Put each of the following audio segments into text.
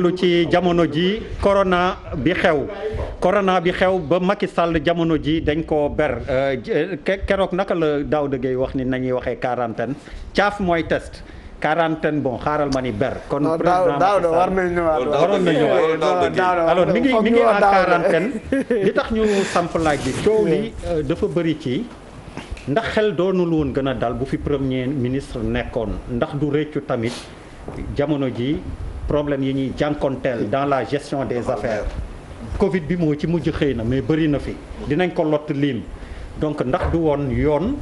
lu ci jamono ji corona bi xew ba Macky Sall jamono ji dañ koo ber keroog naka la Daouda Gueye wax ni nañuy waxee quarantaine caaf mooy test quarantaine bon xaaral ma ni ber kon président Daouda war nañ ñëwaat alors mi ngi en quarantaine li tax ñu samp laaj bi coow li dafa bëri ci ndax xel doonul woon gën a dal bu fi premier ministre nekkoon ndax du réccu tamit jamono ji problème yi ñuy jànkonteel dans la gestion des affaires Covid bi moo ci mujj xëy na mais bëri na fi dinañ ko lott lim donc ndax du woon yoon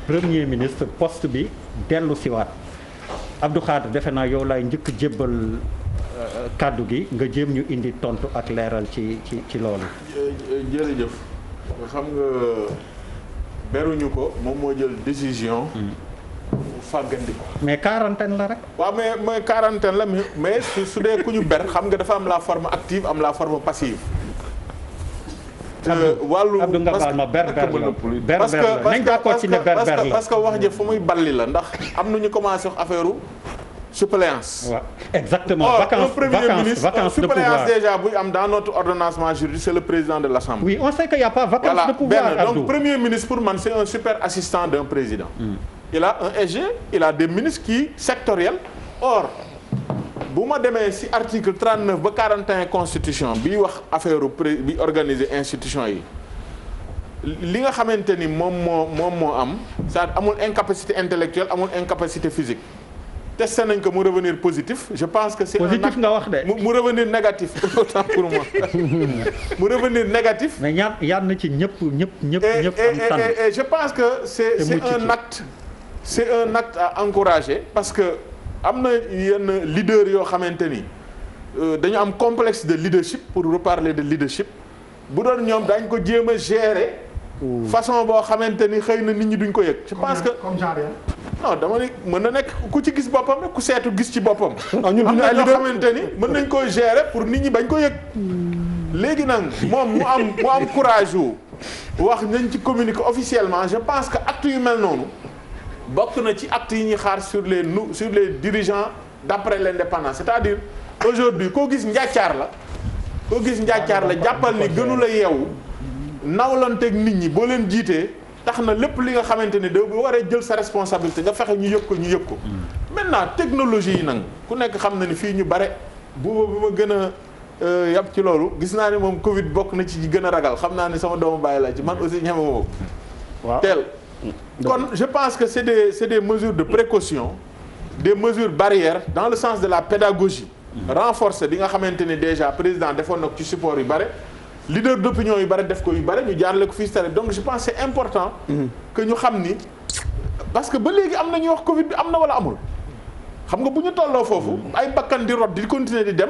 premier ministre poste bi dellu siwaat Abdou Khadre defe naa yow laay njëkk jébbal kàddu gi nga jéem ñu indi tontu ak leeral ci loolu. jërëjëf xam nga beruñu ko moom moo jël décision. fàggandi ko. mais quarantaine la rek. waaw mais quarantaine la mais su dee ku ñu ber xam nga dafa am la forme active am la forme passive. wàllu Abdou nga baal ma ber la parce que wax ja fu muy balli la ndax am na ñu commencé wax affaire suppléance. waaw exactement vacances de pouvoir suppléance déjà buy am dans notre ordonnancement juridique c'est le président de l'Assemblée. oui on sait qu'il y a pas vacances de pouvoir. Abdou donc premier ministre pour man c'est un super assistant d'un président. Il a un SG, il a des ministres qui sectoriels. Or bu ma demee ci article 39 ba 41 constitution bi wax affaire bi organiser institution yi li nga xamante ni moom moo am ça amul incapacité intellectuelle amul incapacité physique testé nañ ko mu revenir positif je pense que c'est positif nga wax de mu revenir négatif autant pour moi mu revenir négatif. mais yaan na ci ñëpp am tànn et je pense que c'est un acte à encourager parce que am na yenn leader yoo xamante ni dañu am complexe de leadership pour reparler de leadership bu doon ñoom dañ ko jéem a gérer façon boo xamante ni xëy na nit ñi duñ ko yëg. je pense que non dama ni mën na nekk ku ci gis boppam rek ku seetu gis ci boppam. ñun am na ñoo xamante ni mën nañ koy gérer pour nit ñi bañ ko yëg. léegi nag moom mu am courage wu wax nañ ci communiquer officiellement je pense que acte yu mel noonu. bokk na ci actes yi ñuy xaar sur les dirigeants d'après l'indépendance c'est-à-dire aujourd'hui koo gis njàccaar la jàppal ni gënu la yeewu nawlanteeg nit ñi boo leen jiitee tax na lépp li nga xamante ni da bu waree jël sa responsabilité nga fexe ñu yëg ko maintenant technologie yi nag ku nekk xam na ni fii ñu bare bu ma gën a yàpp ci loolu gis naa ni moom Covid bokk na ci gën a ragal xam naa ni sama doomu bàyyi la ci man aussi ñeme moom waaw teel kon je pense que c'est des mesures de précaution des mesures barrières dans le sens de la pédagogie renforcer bi nga xamante ni déjà président defoon na ko ci support yu bare leader d'opinion yu bare def ko yu bare ñu jaarale ko fii si donc je pense c'est important que ñu xam ni parce que ba léegi am na ñuy wax Covid bi am na wala amul xam nga bu ñu tolloo foofu ay bakkan di rot di continuer di dem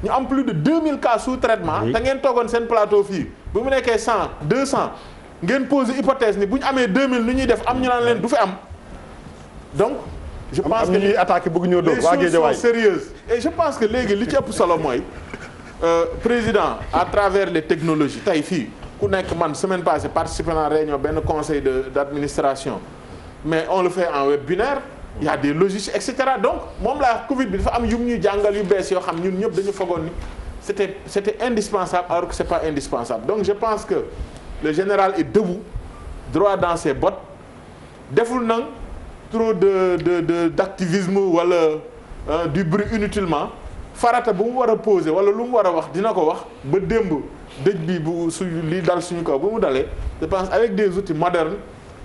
ñu am plus de 2000 cas sous traitement te ngeen toogoon seen plateau fii bu mu nekkee 100 200 ngeen pose hypothèse ni bu ñu amee 2000 lu ñuy def am ñu naan leen du fi am donc je pense que ñuy attaqué bëgg ñoo dóor waa Guédiawaye les choses sont sérieuses et je pense que léegi li ci ëpp solo mooy président à travers les technologies tey fii ku nekk man semaine passée participé à réunion benn conseil d'administration mais on le fait en webinaire il y a des logiciels et cetera donc moom laa wax Covid bi dafa am yu ñuy jàngal yu bees yoo xam ñun ñëpp dañu fogoon ni c'était indispensable alors que c'est pas indispensable donc je pense que le général est debout droit dans ses bottes deful nag trop d'activisme wala du bruit inutilement farata bu mu war a poser wala lu mu war a wax dina ko wax ba démb dëj bi bu li dal suñu kaw bu mu dalee je pense avec des outils modernes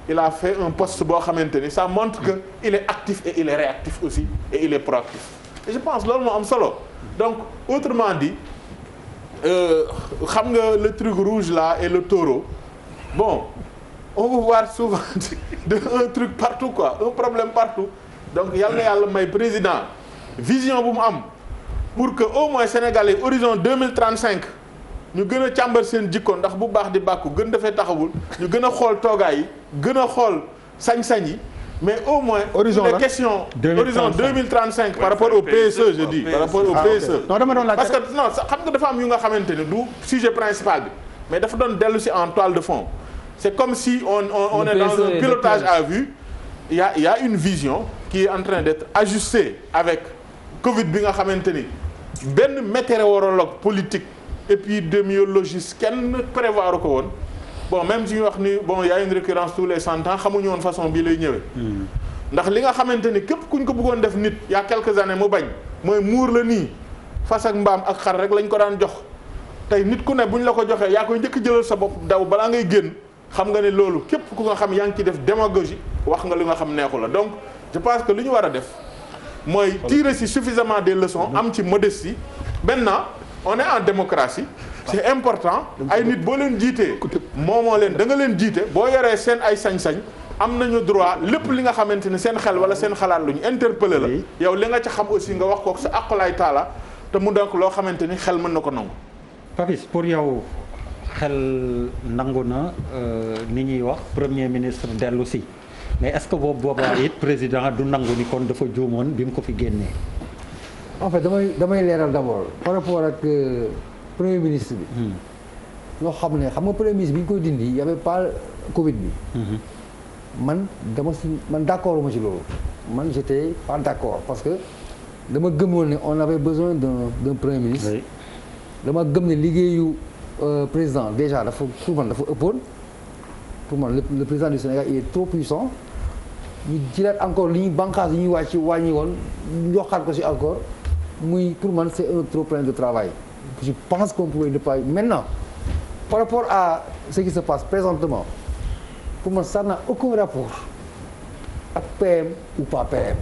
il a fait un poste boo xamante ni ça montre que il est actif et il est réactif aussi et il est proactif et je pense loolu moo am solo donc autrement dit xam nga le truc rouge là et le taureau bon on va voir souvent un truc partout quoi un problème partout donc yal na yàlla may président vision bu mu am pour que au moins Sénégalais horizon 2035 ñu gën a càmbar seen jikko ndax bu baax di bàkku gën dafay taxawul ñu gën a xool toogaay yi gën a xool sañ-sañ yi mais au moins horizon les questions horizon 2035 par rapport au PSE je dis par rapport au PSE non dama doon laaj parce que non xam nga dafa am yu nga xamante ne du sujet principal bi mais dafa doon dellu si en toile de fond c'est comme si on est dans un pilotage à vue il y a une vision qui est en train d'être ajustée avec Covid bi nga xamante ni benn météorologue politique épidémiologiste kenn prévoir ko woon bon même si ñu wax ni bon y a une récurrence tous les 100 ans xamuñu woon façon bii lay ñëwee. ndax li nga xamante ni képp kuñ ko bëggoon def nit y a quelques années mu bañ mooy muur la nii fas ak mbaam ak xar rek lañ ko daan jox tey nit ku ne buñ la ko joxee yaa koy njëkk jëlal sa bopp daw balaa ngay génn xam nga ne loolu képp ku nga xam yaa ngi ci def démagogie wax nga li nga xam neexu la donc je pense que li ñu war a def mooy tirer si suffisamment des leçons am ci modestie. Maintenant on est en démocratie c'est important ay nit boo leen jiitee moomoo leen da nga leen jiite boo yoree seen ay sañ-sañ am nañu droit lépp li nga xamante ni seen xel wala seen xalaat lu ñu interpellé la yow li nga ca xam aussi nga wax ko sa aqulaay taala te mu donc loo xamante ni xel mën na ko nangu. Papis pour yow xel nangu na ni ñuy wax premier ministre dellu si mais est-ce que boobu boobaa it président du nangu ni kon dafa juumoon bi mu ko fi génnee. en fait damay leeral d'abord par rapport ak premier ministre bi. ñoo xam nga premier ministre bi ñu koy dindi y avait pas Covid bi. man d'accord ma ci loolu man j'étais pas d'accord parce que dama gëmoon ne on avait besoin d'un premier ministre. dama gëm ne liggéeyu président déjà dafa pour man dafa ëppoon pour man le président du Sénégal il est trop puissant ñu jëlaat encore li ñuy bànqaas yi ñuy wàññi woon yokkaat ko ci encore muy pour man c'est un trop plein de travail. Je pense qu'on pouvait ne pas maintenant par rapport à ce qui se passe présentement pour moi ça n'a aucun rapport ak PM ou pas PM.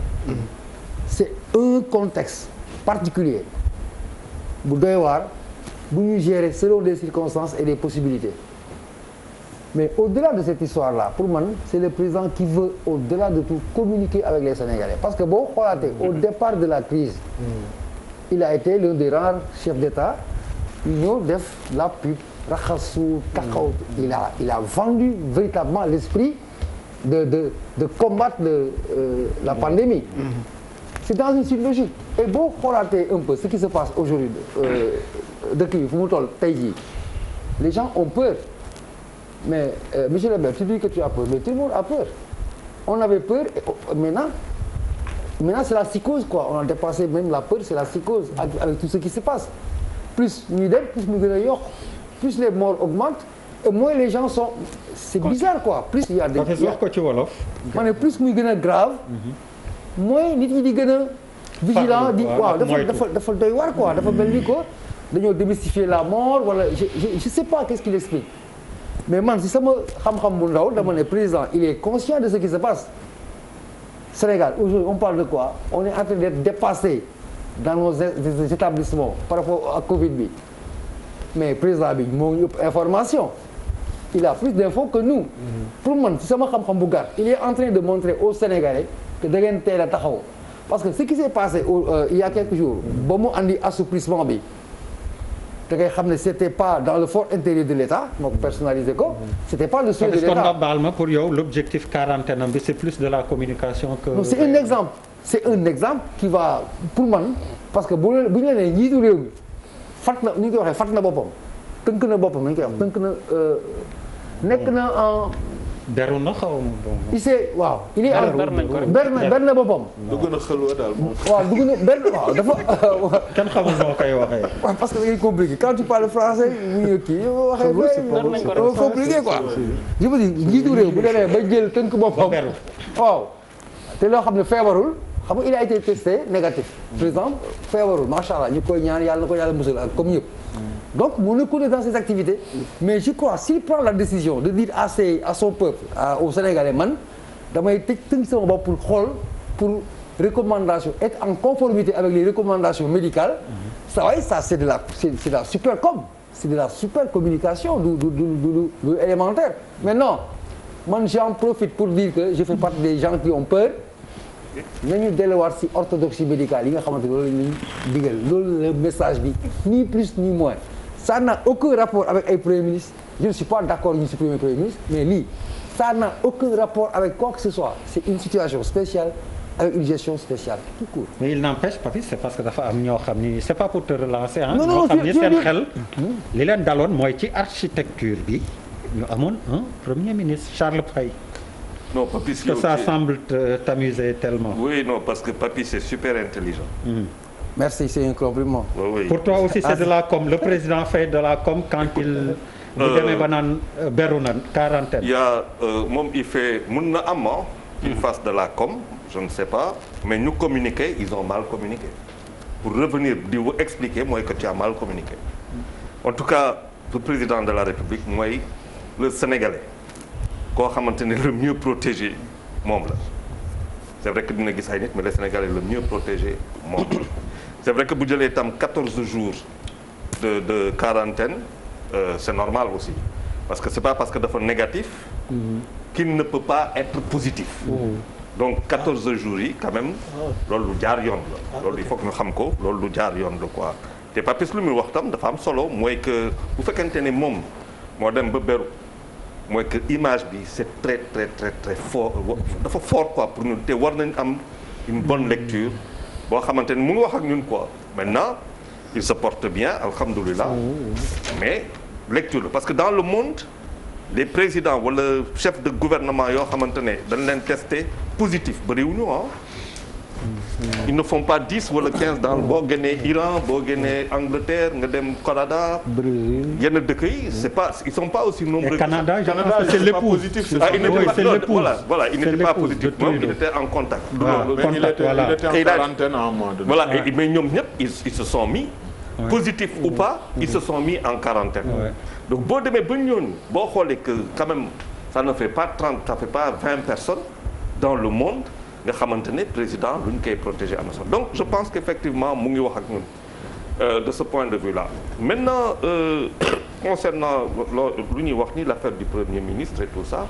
C'est un contexte particulier bu doy waar bu ñu gérer selon des circonstances et des possibilités mais au-delà de cette histoire-là pour man c'est le président qui veut au-delà de tout communiquer avec les Sénégalais parce que boo xoolaatee au départ de la crise il a été l'un des rares chefs d'État yu ñëw def la pub raxasu taxaw il a vendu véritablement l'esprit de combattre la pandémie. C'est dans une suite logique et boo xoolaatee un peu ce qui se passe aujourd'hui dëkk bi fu mu toll tey jii les gens ont peur mais monsieur le maire tu dis que tu as peur mais tout le monde a peur on avait peur et maintenant c'est la psychose quoi on a dépassé même la peur c'est la psychose avec tout ce qui se passe plus ñuy dem plus mu gën a yokk plus les morts augmentent et moins les gens sont c'est bizarre quoi plus il y a des wax ko ci wolof ma ne plus muy gën a grave mooy nit ñi di gën a vigilant di waaw dafa doy waar quoi dafa mel ni ko dañoo démystifier la mort wala je sais pas qu'est-ce qu'il explique mais man si sama xam-xam bu ndaw dama ne président il est conscient de ce qui se passe Sénégal aujourd'hui on parle de quoi on est en train d'être dépassé dans nos établissements par rapport à Covid bi mais président bi moo ñu ëpp information il a plus d'infos que nous pour man si sama xam-xam bu gàtt il est en train de montrer aux Sénégalais que da ngeen teel a taxaw parce que ce qui s'est passé il y a quelques jours ba mu andi assouplissement bi da ngay xam ne c'était pas dans le fort intérieur de l'État moo ko personnalisé ko c'était pas le souhait de l'État. parce que baal ma pour yow l'objectif quarantaine bi c'est plus de la communication que. non c'est un exemple qui va pour man parce que bu ñu la nee njiitu réew mi fat na ni ñu koy waxee fat na boppam tënk na boppam nañu koy wax tënk na nekk na en. beru na xaw ma bon. il s'est waaw. il est en ber na boppam. dugg na xelwa daal moom. waaw dugg na ber waaw dafa. kenn xamul noo koy waxee. waaw parce que da ngay compliqué quand tu parles français mu ñëw kii waxee ba compliqué quoi. je veux dire njiitu réew bu demee ba jël tënk boppam. waaw te loo xam ne feebarul xam nga il a été testé négatif. président feebarul macha allah ñu koy ñaan yàlla na ko yàlla musal ak comme ñëpp. donc mu ne connaît dans ses activités mais je crois s'il prend la décision de dire à son peuple aux Sénégalais man damay tënk sama bopp pour xool pour recommandation être en conformité avec les recommandations médicales ça c'est de la super com c'est de la super communication du élémentaire mais non man j'en profite pour dire que je fais partie des gens qui ont peur nañu delluwaat ci orthodoxie médicale yi nga xamante loolu la ñuy digal loolu le message bi ni plus ni moins ça n'a aucun rapport avec ay premier ministre je ne suis pas d'accord ñu supprimer premier ministre mais lii ça n'a aucun rapport avec quoi que ce soit c'est une situation spéciale avec une gestion spéciale tout court. mais il n'empêche Papis c'est parce que dafa am ñoo xam ni c'est pas pour te relancer ah. non ñoo xam ni seen xel li leen daloon mooy ci architecture bi ñu amoon un premier ministre Charles Faye. Non, Papis, que ça semble t'amuser tellement. Oui, non, parce que Papis c'est super intelligent. merci, c'est un compliment. Oui. Pour toi aussi c'est de la com. Le président fait de la com quand il. bu demee ba naan beru na quarantaine. Il y a moom il fait mun na am qu'il fasse de la com, je ne sais pas, mais ñu communiquer ils ont mal communiqué. Pour revenir di expliquer mooy que tu as mal communiqué. En tout cas le président de la République mooy le Sénégalais koo xamante ne le mieux protégé moom la. C'est vrai que dina gis ay nit mais le Sénégalais le mieux protégé moom la. C'est vrai que bu jëlee tam 14 jours de quarantaine. C'est normal aussi parce que c'est pas parce que dafa négatif qu'il ne peut pas être positif donc 14 jours yi quand même loolu lu jaar yoon la loolu il faut que ñu xam ko loolu lu jaar yoon la quoi te Papis lu muy wax tam dafa am solo mooy que bu fekkente ne moom moo dem ba beru mooy que image bi c'est très très très très fort dafa fort quoi pour ñun te war nañ am une bonne lecture boo xamante ne mu ngi wax ak ñun quoi maintenant il se porte bien alhamdoulilah mais lecture parce que dans le monde les présidents wala chefs de gouvernement yoo xamante ne dañ leen testé positif bëriwuñu ils ne font pas 10 wala 15 dans boo génnee Iran boo génnee Angleterre nga dem Canada yenn dëkk yi c'est pas ils sont pas aussi nombreux. Et Canada c'est l'épouse. Voilà il n'était pas positif moom il était en contact. Il était en quarantaine à un moment donné. Voilà mais ñoom ñëpp ils se sont mis. Positif ou pas ils se sont mis en quarantaine. Donc boo demee ba ñooñu boo xoolee que quand même ça ne fait pas 30 ça fait pas 20 personnes dans le monde nga xamante ne président lu ñu koy protéger am na solo donc je pense qu'effectivement mu ngi wax ak ñun de ce point de vue là. Maintenant concernant lu ñuy wax ni l'affaire du Premier ministre et tout ça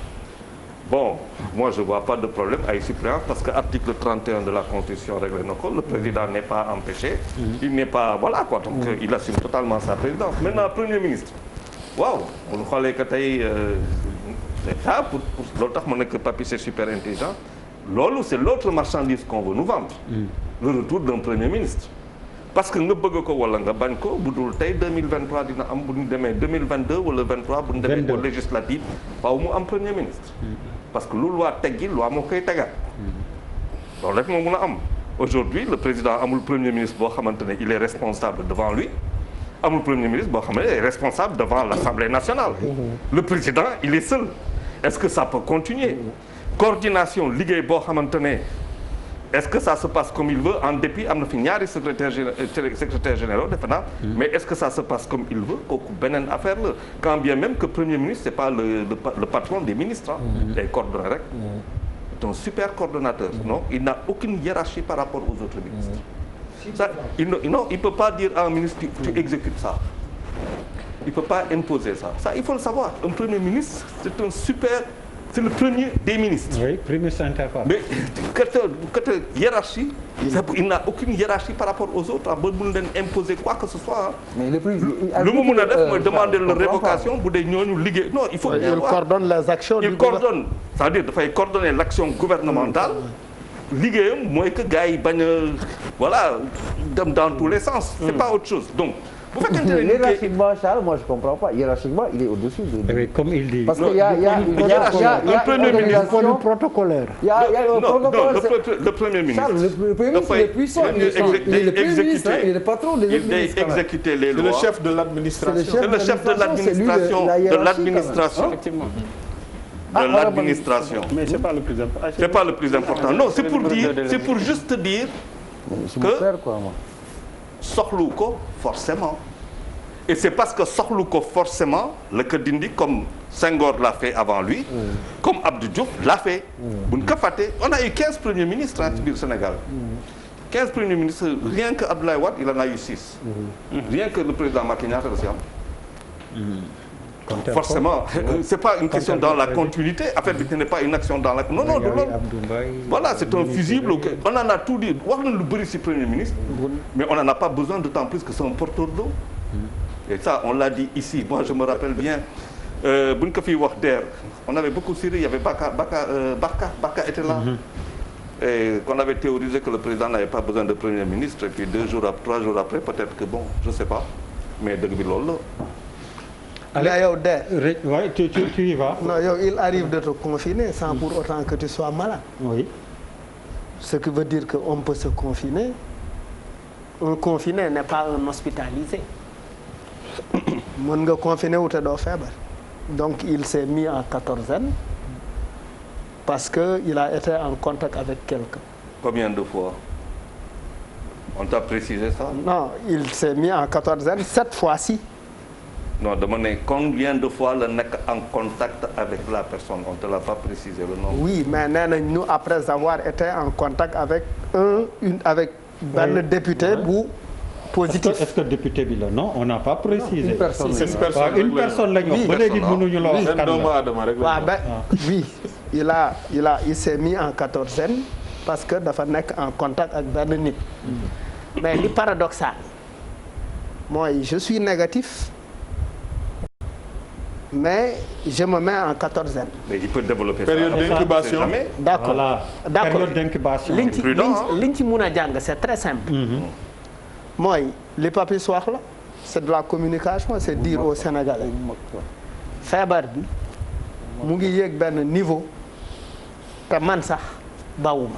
bon moi je vois pas de problème ay suppléance parce que article 31 de la Constitution règle na ko le président n'est pas empêché. Il n'est pas voilà quoi donc il assume totalement sa présidence. Maintenant Premier ministre waaw bu ñu xoolee que tey ça pour loolu tax ma ne que Papy c'est super intelligent loolu c'est l'autre marchandise qu'on veut nous vendre. Le retour d'un Premier ministre. Parce que nga bëgg ko wala nga bañ ko bu dul tey 2023 dina am bu ñu demee 2022 wala 23 bu ñu demee aux législatives waaw mu am Premier ministre. Parce que lu loi teggi loi moo koy tegaat. loolu rek moo mun a am aujourd'hui le président amul Premier ministre boo xamante ne il est responsable devant lui amul Premier ministre boo xam ne il est responsable devant l'Assemblée nationale. Le président il est seul. Est-ce que ça peut continuer? Coordination liggéey boo xamante ne est-ce que ça se passe comme il veut en dépit am na fi ñaari secrétaire généraux defe naa mais est-ce que ça se passe comme il veut kooku beneen affaire la quand bien même que Premier ministre c'est pas le patron des ministres day coordonner rek c'est un super coordonnateur non il n'a aucune hiérarchie par rapport aux autres ministres ça il peut pas dire à un ministre tu exécutes ça il peut pas imposer ça il faut le savoir un Premier ministre c'est le premier des ministres. Oui, premier ministre interparle. Mais côté hiérarchie, il n'a aucune hiérarchie par rapport aux autres. Ba mun leen imposer quoi que ce soit. Mais le président lu mu mun a def mooy demander leur révocation bu dee ñooñu liggéey. Non, il faut bien voir. Il coordonne les actions. Il coordonne, c'est-à-dire dafay coordonner l'action gouvernementale. Liggéeyam mooy que gars yi bañ a voilà dem dans tous les sens. C'est pas autre chose. Donc bu fekkente ne hiérarchiquement Charles moi je comprends pas hiérarchiquement il est au-dessus de Oui, comme il dit. parce que il y a un premier ministre protocolaire. Il y a un protocole. Le premier ministre. Charles, le premier ministre il est puissant, il est le premier ministre, il est le patron des autres ministres. Il doit exécuter les lois. C'est le chef de l'administration. C'est le chef de l'administration. De l'administration. Mais c'est pas le plus important. C'est pas le plus important. Non, c'est pour juste dire que soxlu ko forcément. Et c'est parce que soxlu ko forcément le que dindi comme Senghor l'a fait avant lui, comme Abdou Diouf l'a fait. buñ ko fàtte on a eu 15 premiers ministres ci biir Sénégal. 15 premiers ministres rien que Abdoulaye Wade il en a eu 6. Rien que le président Macky ñaata la ci am. Forcément, c'est pas une question dans la continuité. Affaire bi ce n'est pas une action dans la non de loolu. Voilà, c'est un fusible. On en a tout dit. Wax nañ lu bëri ci Premier ministre. Mais on n'en a pas besoin d'autant plus que c'est un porteur d'eau. Et ça, on l'a dit ici. Moi, je me rappelle bien. buñ ko fi wax DER. On avait beaucoup ciré. Il y avait Barka était là. Et qu'on avait théorisé que le président n'avait pas besoin de Premier ministre. Et puis 3 jours après, peut-être que bon, je sais pas. Mais dëgg bi loolu la. Allez, yow Ouais, tu y vas. Non, yow, il arrive de te confiner sans pour autant que tu sois malade. Oui. Ce qui veut dire qu'on peut se confiner un confiné n'est pas un hospitalisé mën nga confiné wu te doo feebar donc il s'est mis en quatorzaine parce que il a été en contact avec quelqu'un. Combien de fois? On t'a précisé ça? Non, il s'est mis en quatorzaine 7 fois-ci. Non, dama ne combien de fois la nekk en contact avec la personne? On te l'a pas précisé le nombre. Oui, mais nee nañ ñu après avoir été en contact avec avec benn député bu positif. Est-ce que député bi la non on n'a pas précisé. Une personne la ñu wax ba léegi mënuñu la wax kan la. waaw ben oui il s'est mis en quatorzaine parce que dafa nekk en contact ak benn nit. mais li paradoxal mooy je suis négatif. mais je me mets en quatorzaine. Mais il peut développer période d'incubation. D'accord Voilà. d'accord Période d'incubation. liñ ci mun a jàng c'est très simple. mooy li Papis wax la c'est de la communication c'est dire aux Sénégalais feebar bi mu ngi yéeg benn niveau te man sax bawuma.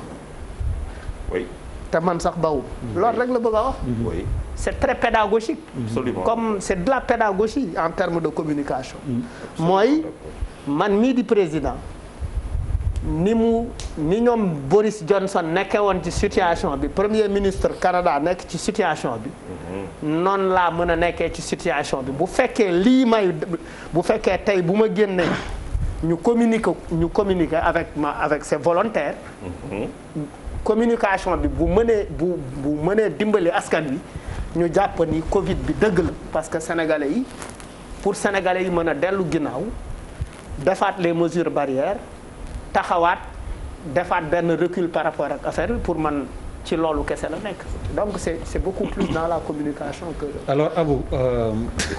Oui. te man sax bawuma. loolu rek la bëgg a wax. Oui. C'est très pédagogique. Absolument. Comme c'est de la pédagogie en termes de communication. mooy man mii di président ni ñoom Boris Johnson nekkee woon ci situation bi premier ministre Canada nekk ci situation bi. noonu laa mën a nekkee ci situation bi bu fekkee bu fekkee tey bu ma génnee ñu communiquer avec ses volontaires. communication bi bu mënee dimbali askan wi. ñu jàpp ni Covid bi dëgg la parce que sénégalais yi mën a dellu ginnaaw defaat les mesures barrières taxawaat defaat benn recul par rapport ak affaire bi pour man ci loolu kese la nekk donc c'est beaucoup plus dans la communication que. alors Abou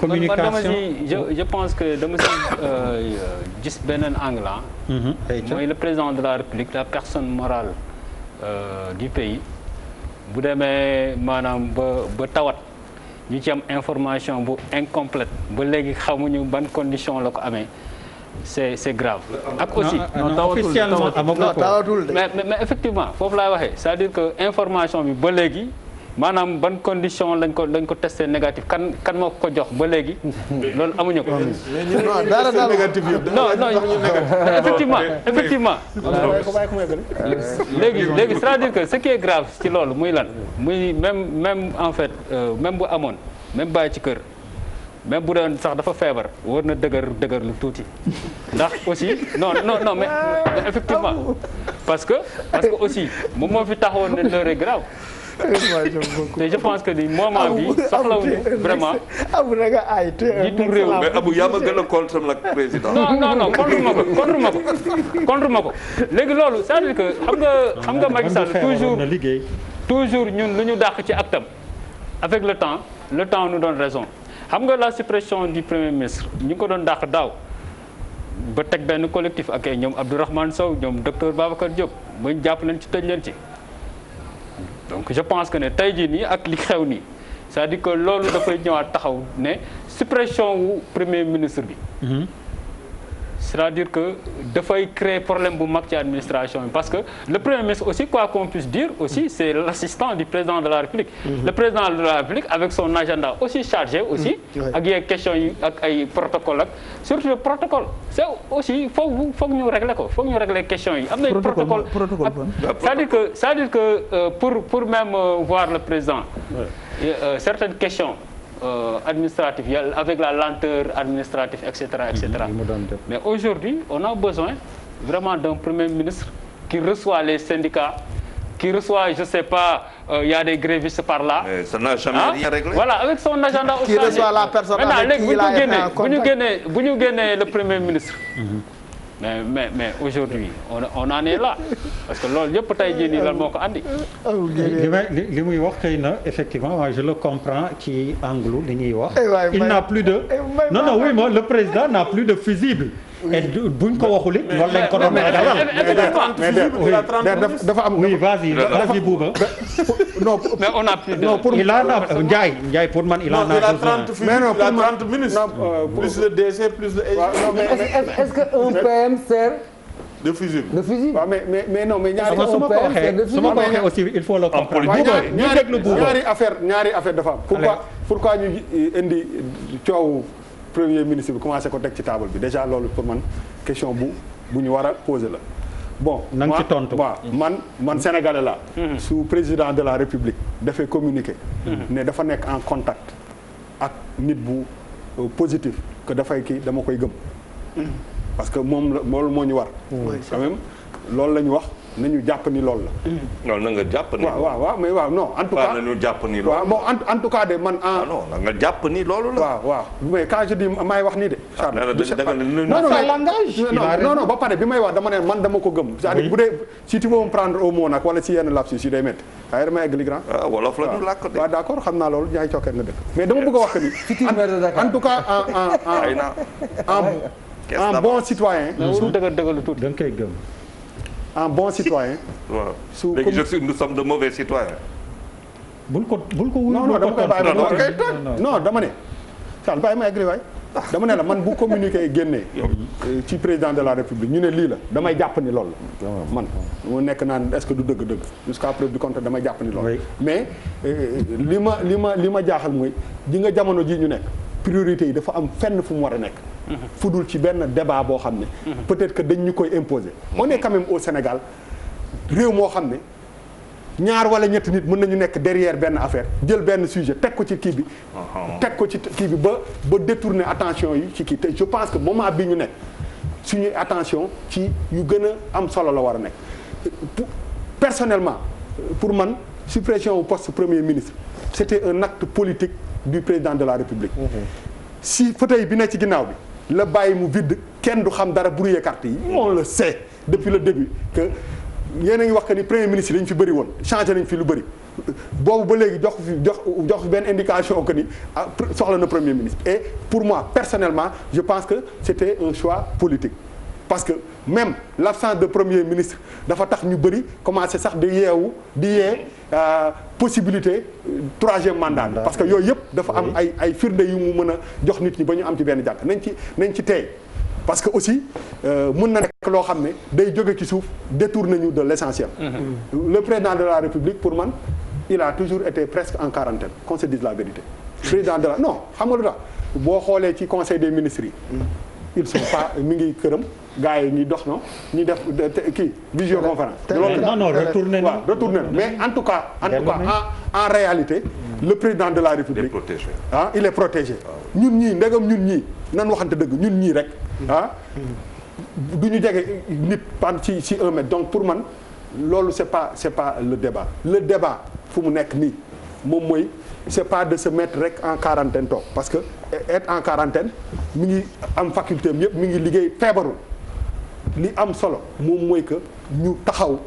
communication je pense que dama si gis beneen angle mooy le président de la République la personne morale du pays. bu demee maanaam ba tawat ñu ci am information bu incomplète ba léegi xamuñu ban condition la ko amee c'est grave. ak aussi tawatul mais effectivement foofu laay waxee c'est-à-dire que information bi ba léegi maanaam ban condition lañ ko testé négatif kan moo ko jox ba léegi loolu amuñu ko. non effectivement. léegi c'est-à-dire que ce qui est grave ci loolu muy lan muy même en fait même bu amoon même bàyyi ci kër même bu doon sax dafa feebar war na dëgër lu tuuti ndax aussi non mais effectivement parce que aussi moom moo fi taxawoon ne l'heure est grave. te je pense que ni moment bi soxlawuñu vraiment. Abou da nga ay jiitu réew mais Abou yaa ma gën a contre nag président. non contre ma ko léegi loolu c'est-à-dire que xam nga Macky Sall toujours ñun lu ñu dàq ci actam avec le temps nous donne raison xam nga la suppression du premier ministre ñu ngi ko doon dàq daaw ba teg benn collectif ak ay ñoom Abdourahmane Sow ñoom docteur Babacar Diop ba ñu jàpp leen ci tëj leen ci. donc je pense que ne tey jii nii ak li xew nii c'est-à-dire que loolu dafay ñëwaat taxaw ne suppression wu premier ministre bi. c'est-à-dire que dafay créer problème bu mag ci administration bi parce que le premier ministre aussi quoi qu'on puisse dire aussi c'est l'assistant du président de la République. Le président de la République avec son agenda aussi chargé aussi. ak yenn questions yi ak ay protocole ak surtout le protocole c'est aussi foog ñu régler ko foog ñu régler questions yi am na protocole c'est-à-dire que pour même voir le président certaines questions administratif avec la lenteur administrative etc. Mais aujourd'hui on a besoin vraiment d'un premier ministre qui reçoit les syndicats qui reçoit je sais pas il y a des grévistes par là. Mais ça n'a jamais rien réglé. Voilà avec son agenda qui reçoit la personne avec qui il a été en contact. bu ñu génnee le premier ministre. mais aujourd'hui on en est là parce que loolu yëpp tey jii nii lan moo ko andi. li muy wax xëy na effectivement moi je le comprends ci angle li ñuy wax. il n'a plus de non oui moi le président n'a plus de fusible. et buñ ko waxul it loolu lañ ko doon mais dafa am oui vas-y Bouba. non mais on a plus de. non pour il a Ndiaye pour man il en a besoin. mais non pour 30 minutes. plus de DC plus de. est-ce que un PM sert de fusible. de fusible. waaw mais non mais ñaari. su ma ko waxee aussi il faut le comprendre. ñaari affaire dafa am. pourquoi ñu indi coowu premier ministre bi commencé ko teg ci table bi déjà loolu pour man question bu ñu war a poser la. bon na nga ci tontu waaw man sénégalais la su président de la république dafay communiquer. ne dafa nekk en contact ak nit bu positif que dafay kii dama koy gëm. parce que moom loolu moo ñu war. quand même loolu la ñu wax nañu jàpp ni loolu la. non na nga jàpp ni. waaw mais waaw non en tout cas nañu jàpp ni loolu. waaw bon en tout cas de man. non na nga jàpp ni loolu la. waaw mais quand je dis maay wax nii de. non ba pare bi may wax dama ne man dama ko gëm. c'est-à-dire bu dee si tu veux me prendre au mot nag wala si yenn lapsus yi day métti. waaye damay egg li grand. wolof la ñu làkk de. waaw d'accord xam naa loolu ñaay cokkeer nga dëkk. mais dama bëgg a wax que ni. en tout cas en bon citoyen. su dëggal tuuti da nga koy gëm. en bon citoyen. waaw léegi nous sommes de mauvais citoyens. bul ko wuyu. non dama koy bàyyi non dama ne. Sall bàyyi ma egg waay. dama ne la man bu communiqué génnee. ci président de la république ñu ne lii la damay jàpp ni loolu la. man mu nekk naan est-ce que du dëgg-dëgg jusqu'à preuve du contraire damay jàpp ni loolu. mais li ma jaaxal mooy di nga jamono ji ñu nekk priorité yi dafa am fenn fu mu war a nekk. fudul ci benn débat boo xam ne. peut-être que dañ ñu koy imposer. on est quand même au Sénégal réew moo xam ne ñaar wala ñetti nit mën nañu nekk derrière benn affaire jël benn sujet teg ko ci kii bi. teg ko ci kii bi ba détourner attention yi ci kii te je pense que moment bi ñu nekk suñuy attention ci yu gën a am solo la war a nekk. personnellement pour man suppression au poste premier ministre c'était un acte politique du président de la République. si fauteuil bi ne ci ginnaaw bi la bàyyi mu vide kenn du xam dara brouiller carte yi on le sait depuis le début que yéen a ngi wax que ni premier ministre yi dañu fi bëri woon changé nañ fi lu bëri boobu ba léegi jox fi benn indication que ni soxla na premier ministre et pour moi personnellement je pense que c'était un choix politique parce que même l'absence de premier ministre dafa tax ñu bëri commencé sax di yee possibilité troisième mandat bi parce que yooyu yëpp dafa am ay firnde yu mu mën a jox nit ñi ba ñu am ci benn jàkk nañ ci tey parce que aussi mën na nekk loo xam ne day jóge ci suuf détourne nañu de l'essentiel. Le président de la République pour man il a toujours été presque en quarantaine qu'on se dise la vérité. président de la non xam nga lu tax boo xoolee ci conseil des ministres yi. ils sont pas mi ngi këram gars yi ñuy dox no ñuy def kii visioconférence. non retourné na retourné na mais en tout cas en réalité. le président de la République il est protégé ñun ñii ndegam ñun ñii nan waxante dëgg ñun ñii rek du ñu jege nit pan ci 1 mètre donc pour man loolu c'est pas le débat fu mu nekk nii moom mooy c'est pas de se mettre rek en quarantaine toog parce que être en quarantaine mi ngi am faculté am yëpp mi ngi liggéey feebarul li am solo moom mooy que ñu taxaw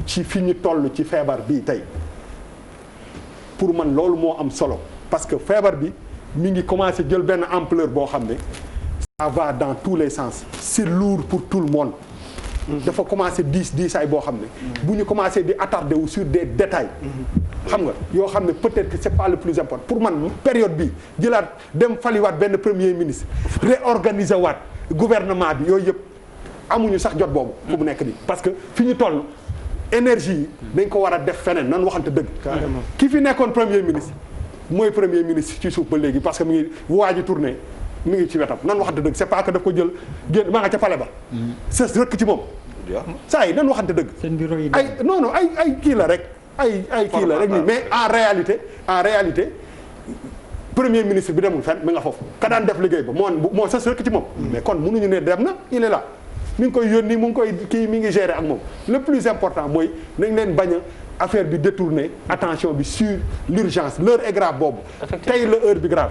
ci fi ñu toll ci feebar bii tey pour man loolu moo am solo parce que feebar bi mi ngi commencé jël benn ampleur boo xam ne ça va dans tous les sens c'est lourd pour tout le monde dafa commencé diisaay boo xam ne bu ñu commencé di attardé wu sur des détails xam nga yoo xam ne peut-être que c'est pas le plus important pour man période bi jëlaat dem faliwaat benn premier ministre réorganiser waat gouvernement bi yooyu yëpp amuñu sax jot boobu fu mu nekk nii parce que fi ñu toll énergie yi dañ ko war a def feneen nan waxante dëgg ki fi nekkoon premier ministre mooy premier ministre ci suuf ba léegi parce que mi ngi waa ji tourné mi ngi ci wetam nan waxante dëgg c'est pas que daf ko jël génn maa nga ca pale ba sës rëkk ci moom saa yi nan waxante dëgg ay non ay kii la rek ay kii la rek nii mais en réalité premier ministre bi demul fenn mi nga foofu ka daan def liggéey ba moo sës rëkk ci moom mais kon mënuñu ne dem na il est là mi ngi koy yónni mu ngi koy kii mi ngi gérer ak moom le plus important mooy nañ leen bañ a affaire bi détourner attention bi sur l'urgence l'heure est grave boobu tey la heure bi grave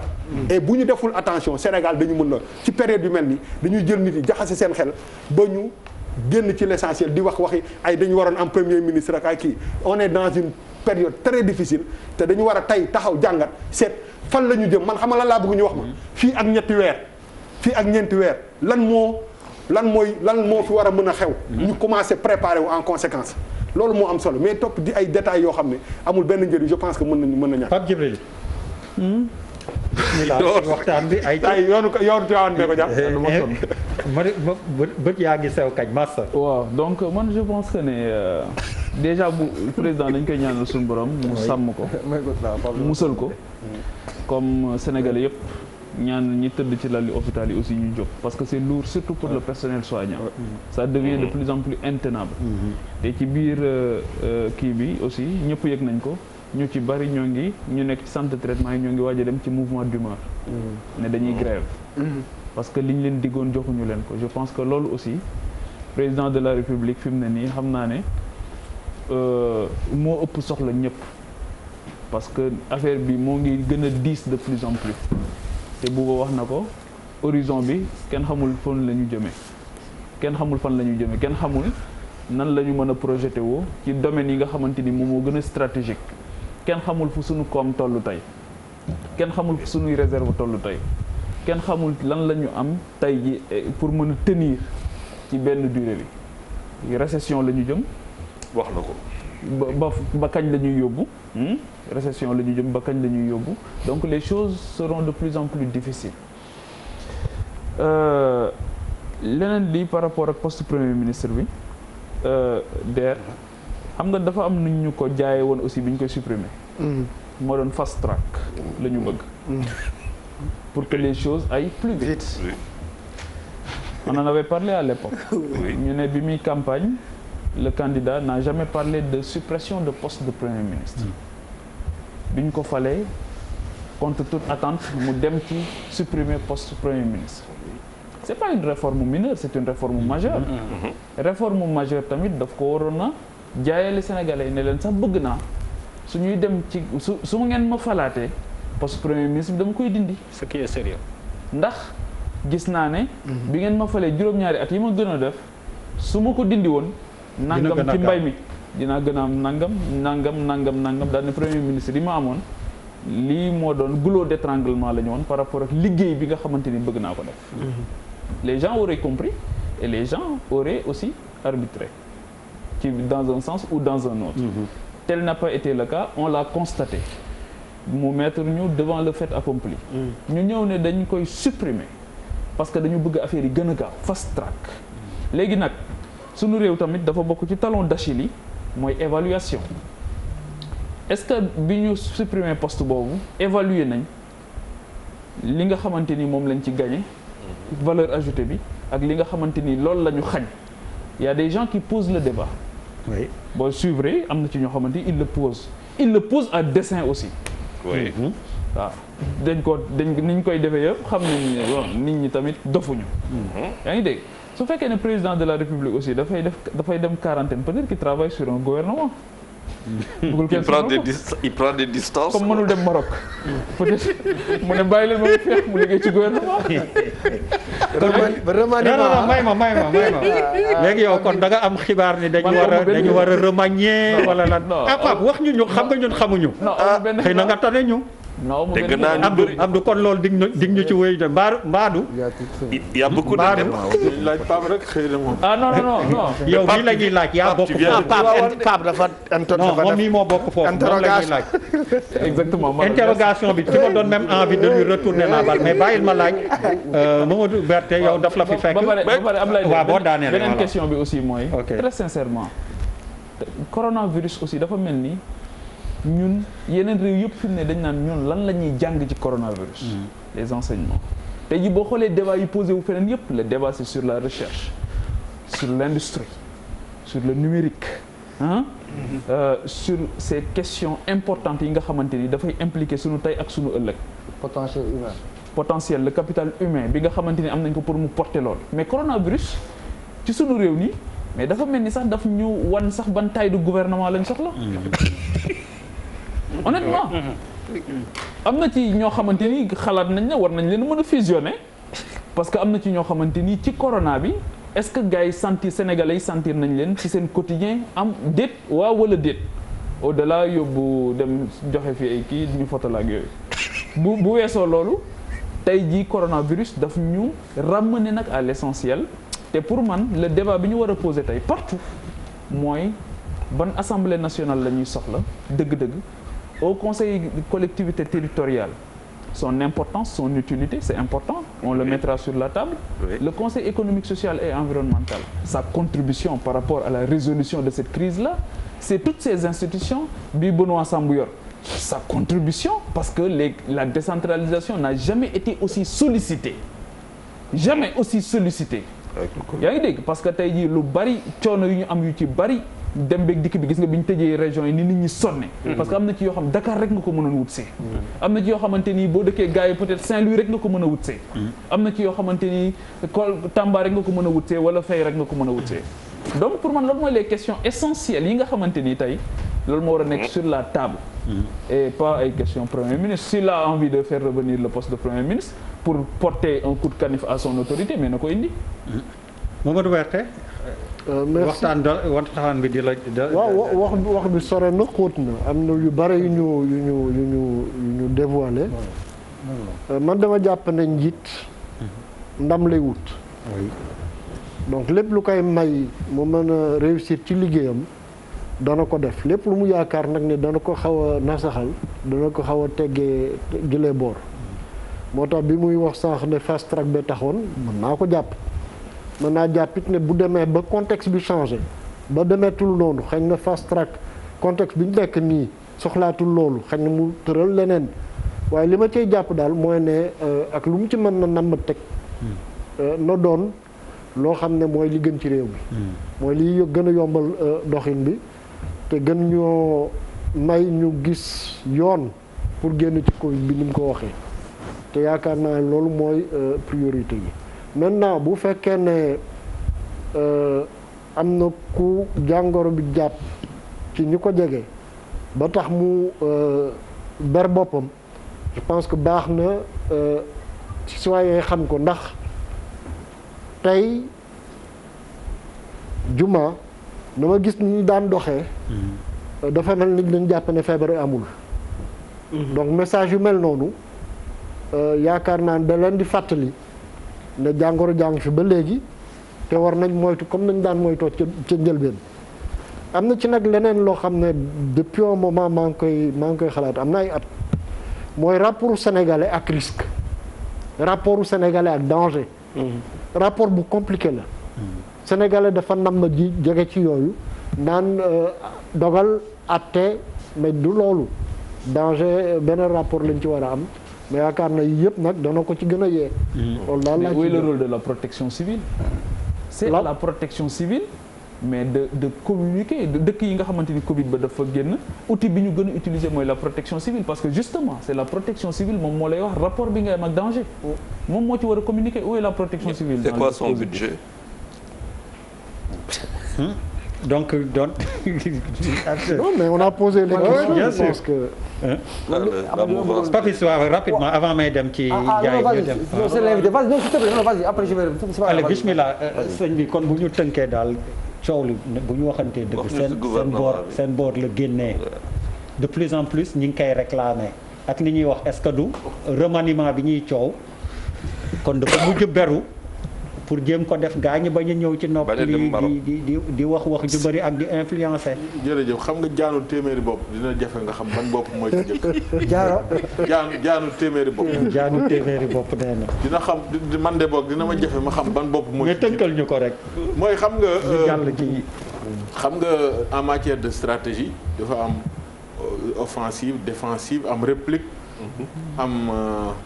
et bu ñu deful attention Sénégal dañu mën la ci période yu mel ni dañuy jël nit yi jaxase seen xel ba ñu génn ci l'essentiel di waxi ay dañu waroon am premier ministre ak ay kii on est dans une période très difficile te dañu war a tey taxaw jàngat seet fan la ñu jëm man xam nga lan laa bëgg ñu wax ma fii ak ñeenti weer lan moo fi war a mën a xew ñu commencer préparer wu en conséquence loolu moo am solo mais topp di ay détails yoo xam ne amul benn njëriñ je pense que mën na ñàkk. Pape Djibril bismillah waxtaan bi ay yoonu Tivaouane bee ko jàpp. bët yaa ngi sew kañ massa. waaw donc man je pense que ne déjà bu président dañ koy ñaanal suñu borom mu sàmm ko musal ko comme sénégalais yëpp ñaan ñi tëdd ci lali hôpital yi aussi ñu jóg parce que c'est lourd surtout pour le personnel soignant ça devient de plus en plus intenable te ci biir kii bi aussi ñëpp yëg nañ ko ñu ci bari ñu nekk ci centre de traitement yi ñoo ngi waaj a dem ci mouvement d'humeur ne dañuy grève parce que liñ leen diggoon joxuñu leen ko je pense que loolu aussi président de la république fi mu ne nii xam naa ne moo ëpp soxla ñëpp parce que affaire bi moo ngi gën a diis de plus en plus te Bouba wax na ko horizon bi kenn xamul fan la ñu jëmee kenn xamul fan la ñu jëmee kenn xamul nan la ñu mën a projeté woo ci domaines yi nga xamante ni moom moo gën a stratégique kenn xamul fu suñu koom tollu tey kenn xamul fu suñuy réserve tollu tey kenn xamul lan la ñu am tey ji pour mën a tenir ci benn durée bi récession la ñu jëm wax na ko ba kañ la ñuy yóbbu récession la ñu jëm ba kañ la ñuy yóbbu donc les choses seront de plus en plus difficiles leneen lii par rapport ak poste premier ministre bi DER xam nga dafa am nuñ ñu ko jaayee woon aussi bi ñu koy supprimer moo doon fast track la ñu bëgg pour que les choses aillent plus vite on en avait parlé à l'époque ñu ne bi muy campagne le candidat n'a jamais parlé de suppression de poste de premier ministre bi ñu ko falee contre toute attente mu dem ci supprimer poste premier ministre c'est pas une réforme mineure c'est une réforme majeure réforme majeure tamit daf ko waroon a jaayale Sénégalais ne leen sax bëgg naa su ñuy dem ci su ngeen ma falaatee poste premier ministre bi dama koy dindi ce qui est sérieux ndax gis naa ne bi ngeen ma falee juróom-ñaari at yi ma gën a def su ma ko dindi woon nangam ci mbay mi dinaa gën a am nangam daal ne premier ministre yi ma amoon lii moo doon goulot d'étranglement la ñu woon par rapport ak liggéey bi nga xamante ni bëgg naa ko def les gens auraient compris et les gens auraient aussi arbitré ci dans un sens ou dans un autre tel n'a pas été le cas on l'a constaté mu mettre ñu devant le fait accompli ñu ñëw ne dañ koy supprimer parce que dañu bëgg affaire yi gën a gaaw fast track léegi nag sunu réew tamit dafa bokk ci talon d'Achille yi mooy évaluation est-ce que bi ñu supprimer poste boobu évaluer nañ li nga xamante ni moom lañ ci gagné valeur ajoutée bi ak li nga xamante ni loolu la ñu xañ y a des gens qui posent le débat oui boo suivre am na ci ñoo xamante ni il le pose à dessein aussi oui waaw niñ koy defee yëpp xam nañ ne bon nit ñi tamit dofuñu yaa ngi dégg su fekkee ne président de la république aussi dafay dem quarantaine peut-être qu'il travaille sur un gouvernement il prend des distances comme mënul dem Maroc peut-être mu ne bàyyi leen ma feex mu liggéey ci gouvernement non may ma léegi yow kon da nga am xibaar ni dañu war a remanier wala lan Pape wax ñu xam nga ñun xamuñu xëy na nga tane ñu dégg naa Abdou kon loolu dig ñu ci wéy de mbaadu il y a beaucoup de débats laaj Pape rek xëy na moom non yow bii la ñuy laaj yaa bokk foofu Pape dafa non moom mii moo bokk foofu moom la ñuy laaj exactement interrogation bi ci ma doon même envie de lui retourner la balle mais bàyyil ma laaj Mamadou Berté yow daf la fi fekk ba pare am lay waaw boo daanee beneen question bi aussi mooy très sincèrement coronavirus aussi dafa mel ni ñun yeneen réew yëpp fi mu ne dañ naan ñun lan la ñuy jàng ci coronavirus les enseignements tey jii boo xoolee débat yi posé wu feneen yëpp le débat c'est sur la recherche sur l'industrie sur le numérique sur ces questions importantes yi nga xamante ni dafay impliquer suñu tey ak suñu ëllëg potentiel le capital humain bi nga xamante ni am nañ ko pour mu porter lool mais coronavirus ci suñu réew nii mais dafa mel ni sax daf ñu wan sax ban taille de gouvernement lañ soxla honnêtement am na ci ñoo xamante ni xalaat nañ ne war nañ leen mën a fusionner parce que am na ci ñoo xamante ni ci corona bi est-ce que gars yi sénégalais yi sentir nañ leen ci seen quotidien am déet waaw wala déet au-delà yóbbu dem joxe fi ay kii ñu fotal ak yooyu bu weesoo loolu tey jii coronavirus daf ñu ramener nag à l'essentiel te pour man le débat bi ñu war a poser tey partout mooy ban assemblée nationale la ñuy soxla dëgg-dëgg au conseil de collectivité territoriale son importance, son utilité, c'est important. On le mettra sur la table. Oui. Le Conseil économique, social et environnemental, sa contribution par rapport à la résolution de cette crise-là, c'est toutes ces institutions, bi Benoît Sambou yor sa contribution, parce que la décentralisation n'a jamais été aussi sollicitée. Jamais aussi sollicitée. yaa ngi dégg parce que tey jii lu bari coono yu ñu am yu ci bari dem beeg dikk bi gis nga bi ñu tëjee région yi ni nit ñi sonne. parce que am na ci yoo xam Dakar rek nga ko mënoon wut see. am na ci yoo xamante ni boo dëkkee gars yi peut-être Saint-Louis rek nga ko mën a wut see. am na ci yoo xamante ni Tamba rek nga ko mën a wut see wala Faye rek nga ko mën a wut see. donc pour man loolu mooy les questions essentielles yi nga xamante ni tey loolu moo war a nekk sur la table. et pas ay questions premier ministre s'il a envie de faire revenir le poste de premier ministre pour porter un coup de canif à son autorité mais na ko indi. Mamadou Berté. waxtaan bi di la. waaw wax bi sore na xóot na am na yu bare yu ñu dévoilé. man dama jàpp ne njiit ndam lay wut. donc lépp lu koy may mu mën a réussir ci liggéeyam dana ko def lépp lu mu yaakaar nag ne dana ko xaw a nasaxal dana ko xaw a teggee jëlee boor moo tax bi muy wax sànq ne fast track ba taxoon mën naa ko jàpp mën naa jàppit ne bu demee ba contexte bi changé ba demeetul noonu xëy na fast track contexte bi ñu nekk nii soxlaatul loolu xëy na mu tëral leneen waaye li ma cay jàpp daal mooy ne ak lu mu ci mën na namm teg na doon loo xam ne mooy li gën ci réew mi mooy li gën a yombal doxin bi te gën ñoo may ñu gis yoon pour génn ci Covid bi ni mu ko waxee te yaakaar naa loolu mooy priorité yi maintenant bu fekkee ne am na ku jàngoro bi jàpp ci ñi ko jege ba tax mu ber boppam je pense que baax na citoyen xam ko ndax tey juma dama gis ni ñu daan doxee dafa mel ni dañ jàpp ne feebar amul donc message yu mel noonu yaakaar naa da leen di fàttali ne jàngoro jàng fi ba léegi te war nañ moytu comme nañ daan moytoo ca njëlbeen am na ci nag leneen loo xam ne depuis un moment maa ngi koy xalaat am na ay at mooy rapport sénégalais ak risque rapport sénégalais ak danger rapport bu compliqué la sénégalais dafa nam ma ji jege ci yooyu naan dogal atte mais du loolu danger beneen rapport lañ ci war a am mais yaakaar na yëpp nag dana ko ci gën a yee loolu daal mais où est le rôle de la protection civile c'est à la protection civile mais de communiquer dëkk yi nga xamante ni Covid ba dafa génn outil bi ñu gën a utiliser mooy la protection civile parce que justement c'est la protection civile moom moo lay wax rapport bi nga am ak danger moom moo ci war a communiquer où est la protection civile c'est quoi son budget donc non mais on a posé les questions bien je pense que Papis waaw rapidement avant may dem ci jaay ñu dem c'est l'invité vas-y après je vais allez bismillah sëñ bi kon bu ñu tënkee daal coow li bu ñu waxantee dëgg seen boor la génnee de plus en plus ñi ngi koy réclamer ak li ñuy wax est-ce que du remaniement bi ñuy coow kon dafa mujj beru pour jéem ko def gaa ñi bañ a ñëw ci nopp li di wax ju bëri ak di influencer. jërëjëf xam nga jaanu téeméeri bopp dina jafe nga xam ban bopp mooy ci jëkk jaanu téeméeri bopp jaanu téeméeri bopp nee na dina xam man de boog dina ma jafe ma xam ban bopp mooy nga tënkal ñu ko rek mooy xam nga jàll ci xam nga en matière de stratégie dafa am offensive défensive am réplique am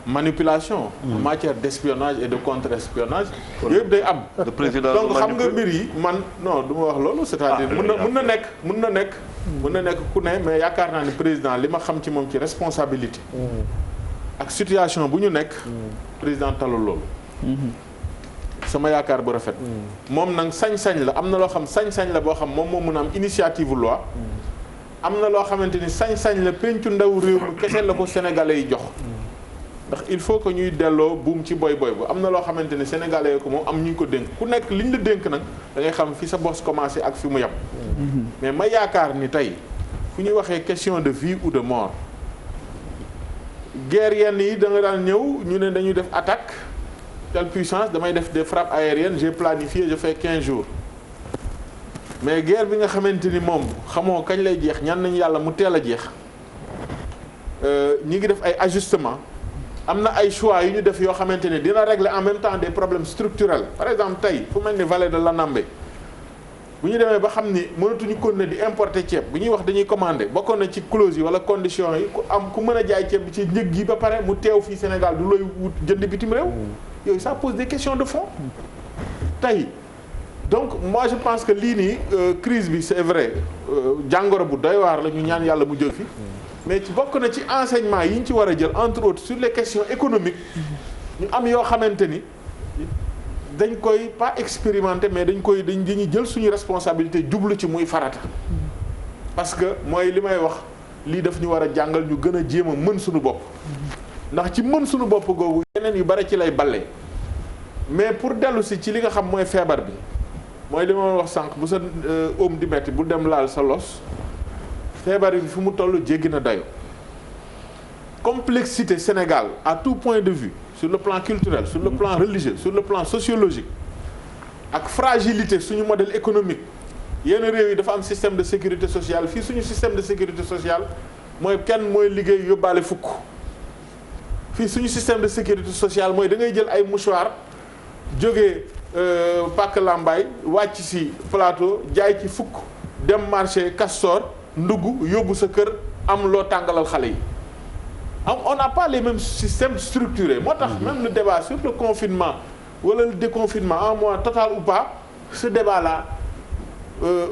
manipulation en matière d'espionnage et de contre-espionnage yooyu yëpp day am donc xam nga mbir yi man non du ma wax loolu c'est-à-dire mën na nekk ku ne mais yaakaar naa ne président li ma xam ci moom ci responsabilité ak situation bu ñu nekk président talul loolu sama yaakaar bu rafet moom nag sañ-sañ la am na loo xam sañ-sañ la boo xam moom moo mën a am initiative loi am na loo xamante ni sañ-sañ la pencu ndaw réew mi kese la ko sénégalais yi jox ndax il faut que ñuy delloo buum ci boy bu am na loo xamante ni sénégalais yi ko moom am ñu ko dénk ku nekk liñ la dénk nag da ngay xam fi sa bos commencé ak fi mu yem mais ma yaakaar ni tey fu ñuy waxee question de vie ou de mort guerre yenn yi da nga daan ñëw ñu ne dañuy def attaque telle puissance damay def des frappes aériennes j'ai planifié je fais 15 jours mais guerre bi nga xamante ni moom xamoo kañ lay jeex ñaan nañu yàlla mu teel a jeex ñi ngi def ay ajustement am na ay choix yu ñu def yoo xamante ne dina régler en même temps des problèmes structurels par exemple tey fu mel ni vallée de l'Anambé bu ñu demee ba xam ni mënatuñu continuer di importer ceeb bu ñuy wax dañuy commander bokkoon na ci clause yi wala conditions yi ku mën a jaay ceeb bi ci njëg gi ba pare mu teew fii Sénégal du looy wut jënd bitim réew yooyu ça pose des questions de fond tey donc moi je pense que lii nii crise bi c'est vrai jàngoro bu doy waar la ñu ñaan yàlla mu jóg fi mais ci bokk na ci enseignement yi ñu ci war a jël entre autres sur les questions économiques ñu am yoo xamante ni dañ koy pas expérimenter mais dañuy jël suñu responsabilité jublu ci muy farata parce que mooy li may wax lii daf ñu war a jàngal ñu gën a jéem a mën suñu bopp ndax ci mën suñu bopp googu yeneen yu bari ci lay balle mais pour dellu si ci li nga xam mooy feebar bi mooy li ma wax sànq bu sa oom di metti bu dem laal sa los feebar bi fi mu toll jéggi na dayo complexité Sénégal à tout point de vue sur le plan culturel sur le plan religieux sur le plan sociologique ak fragilité suñu modèle économique yenn réew yi dafa am système de sécurité sociale fii suñu système de sécurité sociale mooy kenn mooy liggéey yóbbaale fukk fii suñu système de sécurité sociale mooy da ngay jël ay mouchoir jógee Pàkk Lambaay wàcc ci plateau jaay ci fukk dem marché Castor ndugg yóbbu sa kër am loo tàngalal xale yi on n'a pas les mêmes systèmes structurés moo tax même le débat sur le confinement wala le déconfinement en mois total ou pas ce débat là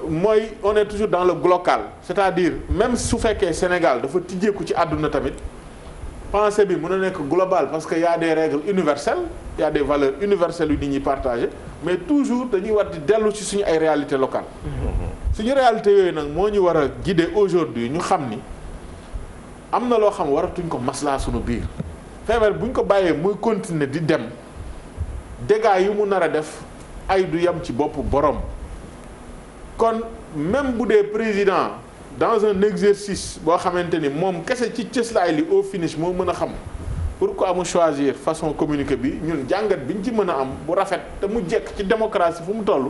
mooy on est toujours dans le glocal c'est-à-dire même su fekkee Sénégal dafa tijjeeku ci àdduna tamit pensée bi mën a nekk global parce que y a des règles universelles y a des valeurs universelles yu nit ñi partagé mais toujours dañuy war di dellu ci suñu ay réalités locales suñu réalité yooyu nag moo ñu war a guider aujourd'hui ñu xam ni am na loo xam waratuñ ko maslaa suñu biir feebar bu ñu ko bàyyee muy continuer di dem dégâts yu mu nar a def ay du yem ci boppu borom kon même bu dee président dans un exercice boo xamante ni moom kese ci cëslaay li au finish moo mën a xam pourquoi mu choisir façon communiquer bi ñun jàngat bi ñu ci mën a am bu rafet te mu jekk ci démocratie fu mu toll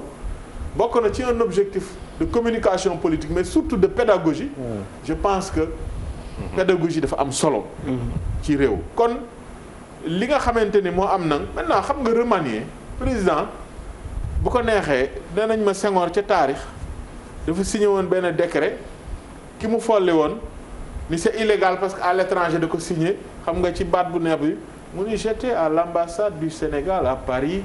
bokk na ci un objectif de communication politique mais surtout de pédagogie je pense que pédagogie dafa am solo ci réew kon li nga xamante ni moo am nag maintenant xam nga remanier président bu ko neexee nee nañ ma Senghor ca taarix dafa signé woon benn décret ki mu folli woon ni c'est illégal parce que à l'étranger da ko signé xam nga ci baat bu neex bi mu ni j'étais à l'ambassade du Sénégal à Paris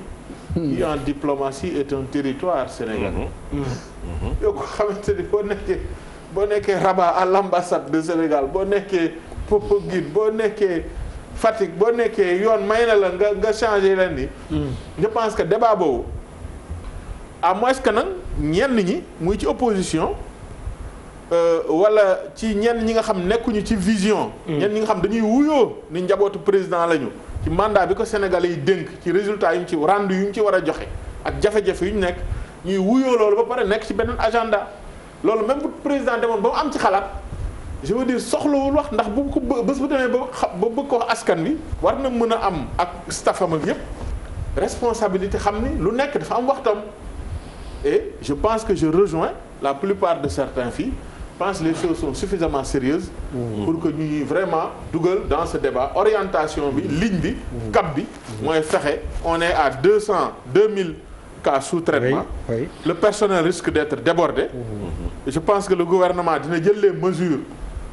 qui en diplomatie est un territoire sénégalais yow ko xamante ni boo nekkee Rabat à l'ambassade de Sénégal boo nekkee Popenguine boo nekkee Fatick boo nekkee yoon may na la nga changer leen ni je pense que débat boobu à moins que nag ñenn ñi muy ci opposition wala ci ñenn ñi nga xam nekkuñu ci vision ñenn ñi nga xam dañuy wuyoo ni njabootu président lañu ci mandat bi ko Sénégalais yi dénk ci résultat yu ñu ci rendu yu ñu ci war a joxe ak jafe-jafe yu ñu nekk ñuy wuyoo loolu ba pare nekk ci beneen agenda loolu même bu président demoon ba mu am ci xalaat je veux dire soxlawul wax ndax bu ko bés bu demee ba bëgg ko wax askan wi war na mën a am ak staffam ak yépp responsabilité xam ni lu nekk dafa am waxtam et je pense que je rejoins la plupart de certains filles je pense que les choses sont suffisamment sérieuses pour que ñuy vraiment dugal dans ce débat orientation bi ligne bi cap bi mooy fexe on est à 2000 cas sous traitement oui. Le personnel risque d'être débordé et je pense que le gouvernement dina jël les mesures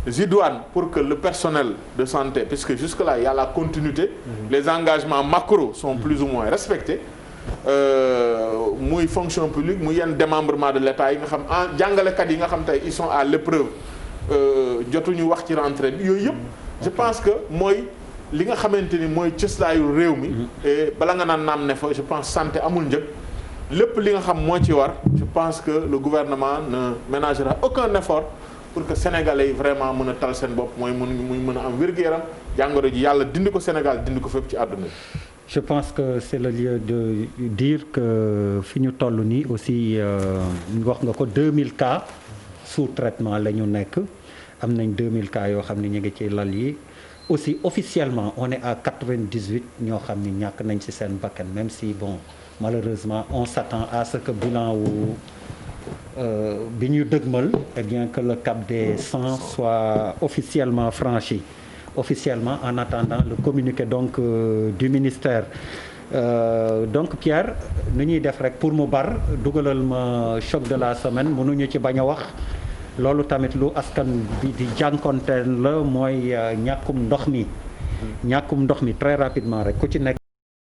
idoines pour que le personnel de santé puisque jusque-là il y a la continuité les engagements macro sont plus ou moins respectés muy fonction publique muy yenn démembrement de l'État yi nga xam jàngalekat yi nga xam tey ils sont à l'épreuve jotuñu wax ci rentrée bi yooyu yëpp je pense que mooy li nga xamante ni mooy cëslaayu réew mi et bala nga naan naam ne fa je pense santé amul njëg lépp li nga xam moo ci war je pense que le gouvernement ne ménagera aucun effort pour que sénégalais yi vraiment mën a tal seen bopp mooy muy mën a am wér-gu-yaram jàngoro ji yàlla dindi ko Sénégal dindi ko fépp ci àdduna bi. Je pense que c'est le lieu de dire que fi ñu toll nii aussi wax nga ko 2000 cas sous traitement la ñu nekk am nañ 2000 cas yoo xam ne ñu ngi ci lal yi aussi officiellement on est à 98 ñoo xam ni ñàkk nañ ci seen bakkan même si bon malheureusement on s'attend à ce que bilan wu bi ñu dëgmal eh bien que le cap des 100 soit officiellement franchi officiellement en attendant le communiqué donc du ministère. Donc Pierre nu ñuy def rek pour mu bar dugalal ma choc de la semaine mënuñu ci bañ a wax loolu tamit lu askan bi di jànkonteel la mooy ñàkkum ndox mi très rapidement rek ku ci nekk